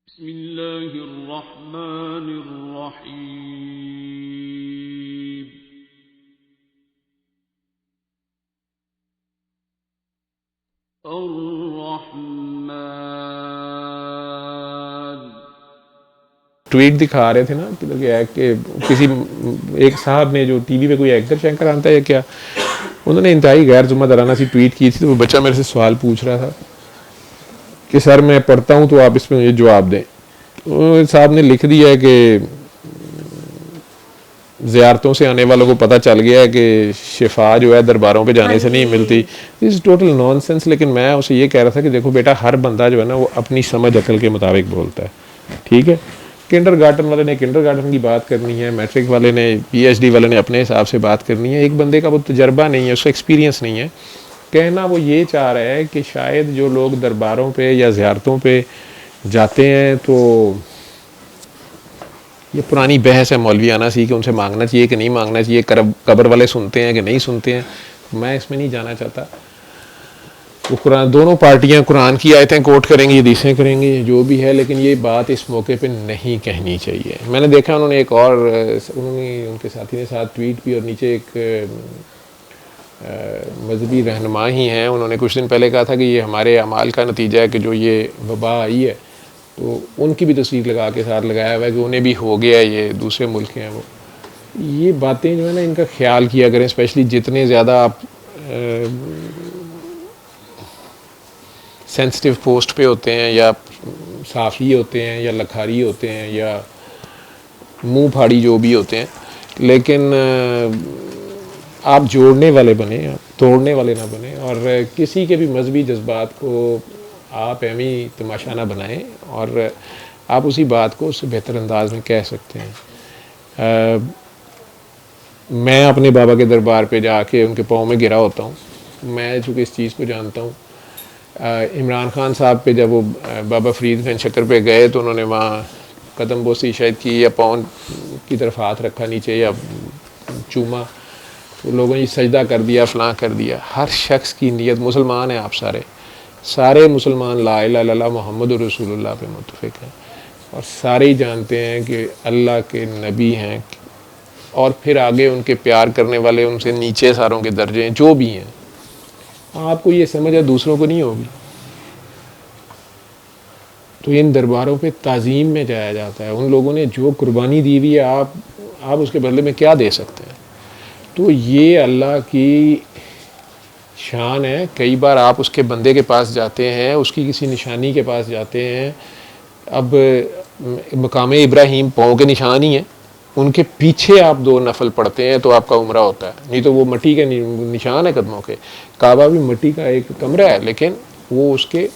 بسم اللہ الرحمن الرحیم الرحمن ٹویٹ دکھا رہے تھے نا کہ کسی ایک صاحب نے جو ٹی وی پہ کوئی اینکر شینکر آتا ہے کیا، انہوں نے انتہائی غیر ذمہ دارانہ سی ٹویٹ کی تھی. تو وہ بچہ میرے سے سوال پوچھ رہا تھا کہ سر میں پڑھتا ہوں تو آپ اس میں یہ جواب دیں. صاحب نے لکھ دیا ہے کہ زیارتوں سے آنے والوں کو پتہ چل گیا ہے کہ شفا جو ہے درباروں پہ جانے سے نہیں ملتی. دس از ٹوٹل نان سینس. لیکن میں اسے یہ کہہ رہا تھا کہ دیکھو بیٹا، ہر بندہ جو ہے نا وہ اپنی سمجھ عقل کے مطابق بولتا ہے، ٹھیک ہے. کنڈر گارٹن والے نے کنڈر گارٹن کی بات کرنی ہے، میٹرک والے نے، پی ایچ ڈی والے نے اپنے حساب سے بات کرنی ہے. ایک بندے کا وہ تجربہ نہیں ہے، اس کا ایکسپیرینس نہیں ہے. کہنا وہ یہ چاہ رہا ہے کہ شاید جو لوگ درباروں پہ یا زیارتوں پہ جاتے ہیں تو یہ پرانی بحث ہے مولویانہ سی کہ ان سے مانگنا چاہیے کہ نہیں مانگنا چاہیے، قبر والے سنتے ہیں کہ نہیں سنتے ہیں. میں اس میں نہیں جانا چاہتا. وہ قرآن، دونوں پارٹیاں قرآن کی آیتیں کوٹ کریں گی، حدیثیں کریں گی، جو بھی ہے، لیکن یہ بات اس موقع پہ نہیں کہنی چاہیے. میں نے دیکھا انہوں نے ایک اور، انہوں نے ان کے ساتھی نے ساتھ ٹویٹ بھی، اور نیچے ایک مذہبی رہنما ہی ہیں، انہوں نے کچھ دن پہلے کہا تھا کہ یہ ہمارے اعمال کا نتیجہ ہے کہ جو یہ وبا آئی ہے. تو ان کی بھی تصویر لگا کے ساتھ لگایا ہوا ہے کہ انہیں بھی ہو گیا، یہ دوسرے ملک ہیں وہ. یہ باتیں جو ہے نا ان کا خیال کیا کریں، اسپیشلی جتنے زیادہ آپ سینسٹیو پوسٹ پہ ہوتے ہیں، یا صحافی ہوتے ہیں، یا لکھاری ہوتے ہیں، یا منہ پھاڑی جو بھی ہوتے ہیں. لیکن آپ جوڑنے والے بنیں، آپ توڑنے والے نہ بنیں، اور کسی کے بھی مذہبی جذبات کو آپ ایویں تماشا نہ بنائیں، اور آپ اسی بات کو اس سے بہتر انداز میں کہہ سکتے ہیں. میں اپنے بابا کے دربار پہ جا کے ان کے پاؤں میں گرا ہوتا ہوں. میں چونکہ اس چیز کو جانتا ہوں. عمران خان صاحب پہ جب وہ بابا فرید گنج شکر پہ گئے تو انہوں نے وہاں قدم بوسی شاید کی، یا پاؤں کی طرف ہاتھ رکھا نیچے، یا چوما، تو لوگوں نے سجدہ کر دیا، فلاں کر دیا. ہر شخص کی نیت، مسلمان ہیں آپ سارے مسلمان لا الہ الا اللہ محمد رسول اللہ پہ متفق ہیں، اور سارے ہی جانتے ہیں کہ اللہ کے نبی ہیں، اور پھر آگے ان کے پیار کرنے والے ان سے نیچے ساروں کے درجے ہیں جو بھی ہیں. آپ کو یہ سمجھ ہے، دوسروں کو نہیں ہوگی. تو ان درباروں پہ تعظیم میں جایا جاتا ہے. ان لوگوں نے جو قربانی دی ہوئی ہے، آپ اس کے بدلے میں کیا دے سکتے ہیں؟ تو یہ اللہ کی شان ہے. کئی بار آپ اس کے بندے کے پاس جاتے ہیں، اس کی کسی نشانی کے پاس جاتے ہیں. اب مقام ابراہیم پاؤں کے نشان ہی ہیں، ان کے پیچھے آپ 2 نفل پڑھتے ہیں تو آپ کا عمرہ ہوتا ہے. نہیں تو وہ مٹی کے نشان ہے قدموں کے. کعبہ بھی مٹی کا ایک کمرہ ہے، لیکن وہ اس کے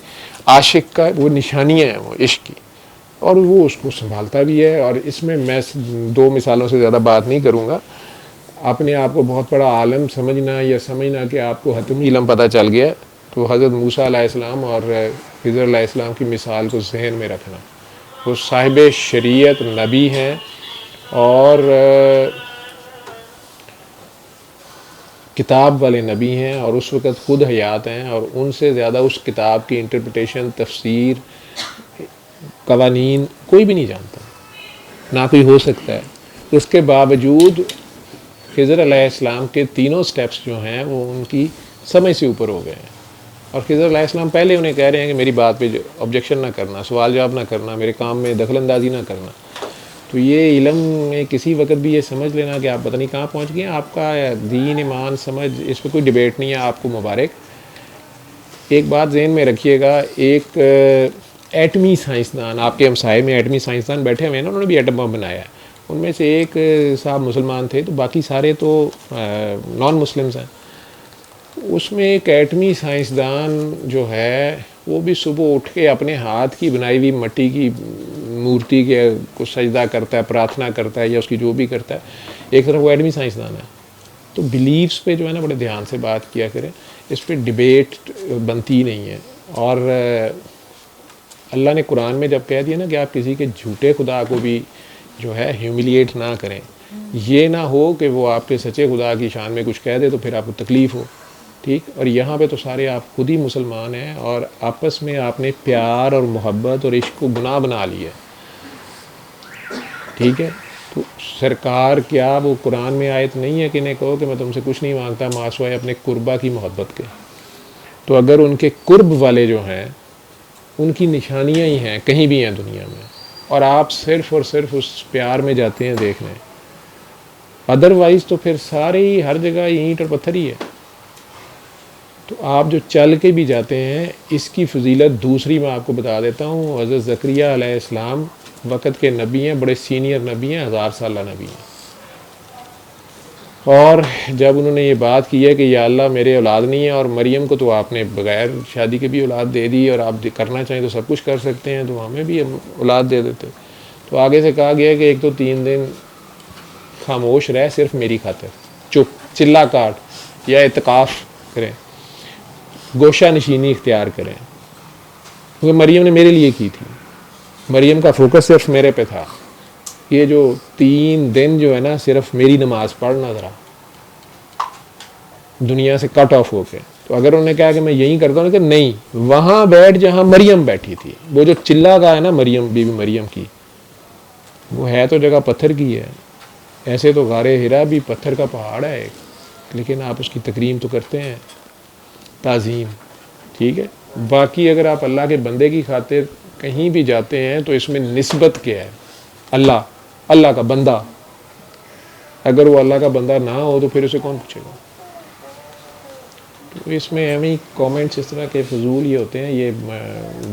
عاشق کا وہ نشانیاں ہیں، وہ عشق کی، اور وہ اس کو سنبھالتا بھی ہے. اور اس میں 2 مثالوں سے زیادہ بات نہیں کروں گا. اپنے آپ کو بہت بڑا عالم سمجھنا، یا سمجھنا کہ آپ کو حتمی علم پتہ چل گیا، تو حضرت موسیٰ علیہ السلام اور خضر علیہ السلام کی مثال کو ذہن میں رکھنا. وہ صاحب شریعت نبی ہیں، اور کتاب والے نبی ہیں، اور اس وقت خود حیات ہیں، اور ان سے زیادہ اس کتاب کی انٹرپریٹیشن، تفسیر، قوانین کوئی بھی نہیں جانتا، نہ کوئی ہو سکتا ہے. اس کے باوجود خضر علیہ السلام کے 3 سٹیپس جو ہیں وہ ان کی سمجھ سے اوپر ہو گئے ہیں. اور خضر علیہ السلام پہلے انہیں کہہ رہے ہیں کہ میری بات پہ آبجیکشن نہ کرنا، سوال جواب نہ کرنا، میرے کام میں دخل اندازی نہ کرنا. تو یہ علم میں کسی وقت بھی یہ سمجھ لینا کہ آپ پتہ نہیں کہاں پہنچ گئے ہیں. آپ کا دین، ایمان، سمجھ، اس پہ کوئی ڈیبیٹ نہیں ہے. آپ کو مبارک. ایک بات ذہن میں رکھیے گا، ایک ایٹمی سائنسدان، آپ کے ہمسائے میں ایٹمی سائنسدان بیٹھے ہوئے ہیں نا، انہوں نے بھی ایٹم بم بنایا ہے. ان میں سے ایک صاحب مسلمان تھے، تو باقی سارے تو نان مسلمز ہیں. اس میں ایک ایٹمی سائنسدان جو ہے وہ بھی صبح اٹھ کے اپنے ہاتھ کی بنائی ہوئی مٹی کی مورتی کے کو سجدہ کرتا ہے، پرارتھنا کرتا ہے، یا اس کی جو بھی کرتا ہے. ایک طرف وہ ایٹمی سائنسدان ہے. تو بلیفس پہ جو ہے نا بڑے دھیان سے بات کیا کریں. اس پہ ڈیبیٹ بنتی نہیں ہے. اور اللہ نے قرآن میں جب کہہ دیا نا کہ آپ کسی کے جھوٹے خدا کو بھی جو ہے ہیوملیٹ نہ کریں، یہ نہ ہو کہ وہ آپ کے سچے خدا کی شان میں کچھ کہہ دے تو پھر آپ کو تکلیف ہو. ٹھیک. اور یہاں پہ تو سارے آپ خود ہی مسلمان ہیں اور آپس میں آپ نے پیار اور محبت اور عشق کو گناہ بنا لیا ہے. ٹھیک ہے. تو سرکار کیا وہ قرآن میں آیت نہیں ہے کہ انہیں کہو کہ میں تم سے کچھ نہیں مانگتا ما سوائے اپنے قربا کی محبت کے. تو اگر ان کے قرب والے جو ہیں ان کی نشانیاں ہی ہیں کہیں بھی ہیں دنیا میں, اور آپ صرف اور صرف اس پیار میں جاتے ہیں دیکھنے, ادروائز تو پھر سارے ہی ہر جگہ اینٹ اور پتھر ہی ہے. تو آپ جو چل کے بھی جاتے ہیں اس کی فضیلت دوسری میں آپ کو بتا دیتا ہوں. حضرت زکریہ علیہ السلام وقت کے نبی ہیں, بڑے سینئر نبی ہیں, 1000 سالہ نبی ہیں. اور جب انہوں نے یہ بات کی ہے کہ یا اللہ میرے اولاد نہیں ہے, اور مریم کو تو آپ نے بغیر شادی کے بھی اولاد دے دی, اور آپ کرنا چاہیں تو سب کچھ کر سکتے ہیں, تو ہمیں بھی اولاد دے دیتے. تو آگے سے کہا گیا کہ ایک تو 3 دن خاموش رہ صرف میری خاطر, چپ چلا کاٹ یا اعتکاف کریں, گوشہ نشینی اختیار کریں, کیونکہ مریم نے میرے لیے کی تھی. مریم کا فوکس صرف میرے پہ تھا. یہ جو 3 دن جو ہے نا صرف میری نماز پڑھنا ذرا دنیا سے کٹ آف ہو کے. تو اگر انہوں نے کہا کہ میں یہی کرتا ہوں کہ نہیں, وہاں بیٹھ جہاں مریم بیٹھی تھی, وہ جو چلا کا ہے نا مریم بی بی مریم کی, وہ ہے تو جگہ پتھر کی ہے. ایسے تو غار ہرا بھی پتھر کا پہاڑ ہے ایک, لیکن آپ اس کی تکریم تو کرتے ہیں, تعظیم. ٹھیک ہے. باقی اگر آپ اللہ کے بندے کی خاطر کہیں بھی جاتے ہیں تو اس میں نسبت کیا ہے, اللہ کا بندہ. اگر وہ اللہ کا بندہ نہ ہو تو پھر اسے کون پوچھے گا. تو اس میں ہمیں کامنٹس اس طرح کے فضول یہ ہوتے ہیں. یہ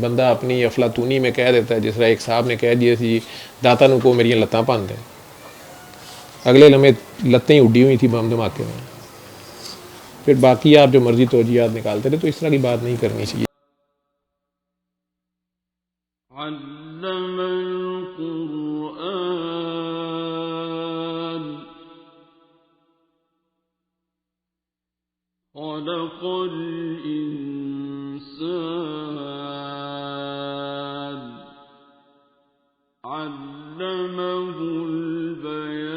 بندہ اپنی افلاطونی میں کہہ دیتا ہے, جس طرح ایک صاحب نے کہہ دیا تھی داتا نو کو میری لتاں پان دیں, اگلے لمحے لتیں اڈی ہوئی تھی بم دھماکے میں. پھر باقی آپ جو مرضی توجیہات نکالتے رہے. تو اس طرح کی بات نہیں کرنی چاہیے. علم القرآن خلق الإنسان علمه البيان